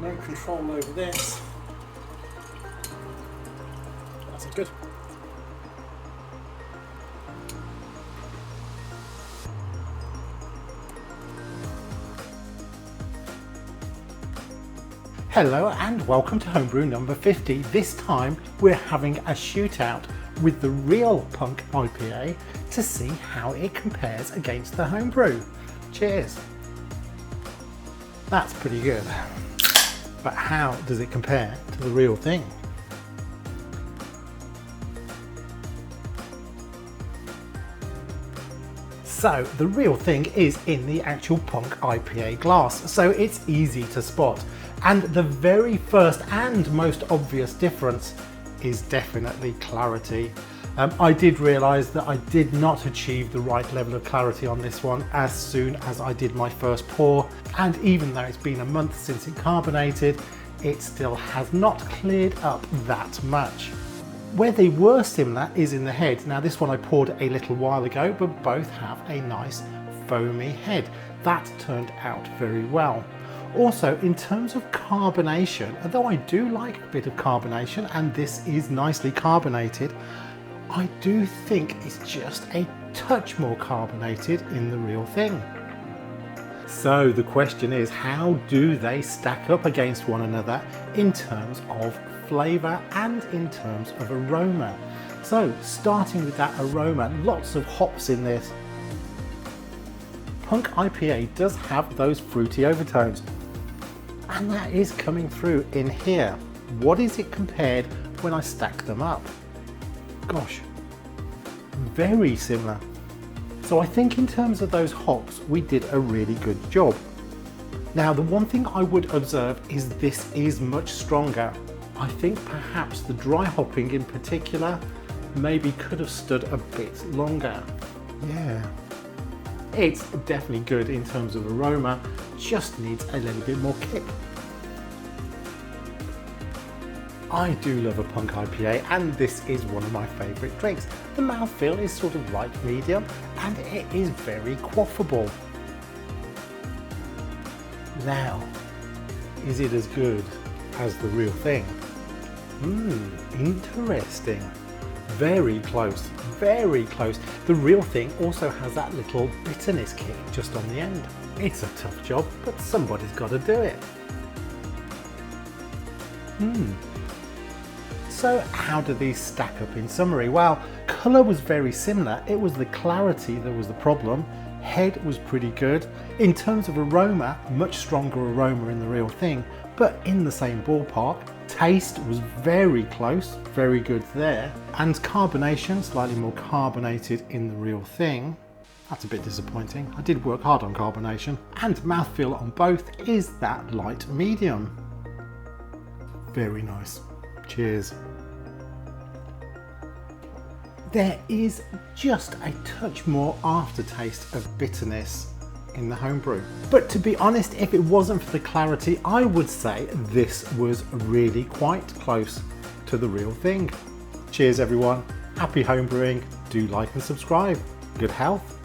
No control over this. That's good. Hello and welcome to Homebrew number 50. This time we're having a shootout with the real Punk IPA to see how it compares against the Homebrew. Cheers. That's pretty good. But how does it compare to the real thing? So the real thing is in the actual Punk IPA glass, so it's easy to spot. And the very first and most obvious difference is definitely clarity. I did realise that I did not achieve the right level of clarity on this one as soon as I did my first pour, and even though it's been a month since it carbonated, it still has not cleared up that much. Where they were similar is in the head. Now this one I poured a little while ago, but both have a nice foamy head. That turned out very well. Also, in terms of carbonation, although I do like a bit of carbonation, and this is nicely carbonated, I do think it's just a touch more carbonated in the real thing. So the question is, how do they stack up against one another in terms of flavour and in terms of aroma? So starting with that aroma, lots of hops in this. Punk IPA does have those fruity overtones, and that is coming through in here. What is it compared when I stack them up? Gosh, very similar. So I think in terms of those hops, we did a really good job. Now the one thing I would observe is this is much stronger. I think perhaps the dry hopping in particular maybe could have stood a bit longer. Yeah. It's definitely good in terms of aroma, just needs a little bit more kick. I do love a Punk IPA, and this is one of my favourite drinks. The mouthfeel is sort of light medium and it is very quaffable. Now, is it as good as the real thing? Interesting. Very close, very close. The real thing also has that little bitterness kick just on the end. It's a tough job, but somebody's got to do it. So how do these stack up in summary? Well, colour was very similar. It was the clarity that was the problem. Head was pretty good. In terms of aroma, much stronger aroma in the real thing, but in the same ballpark. Taste was very close, very good there. And carbonation, slightly more carbonated in the real thing. That's a bit disappointing. I did work hard on carbonation. And mouthfeel on both is that light medium. Very nice. Cheers. There is just a touch more aftertaste of bitterness in the Homebrew. But to be honest, if it wasn't for the clarity, I would say this was really quite close to the real thing. Cheers everyone. Happy homebrewing. Do like and subscribe. Good health.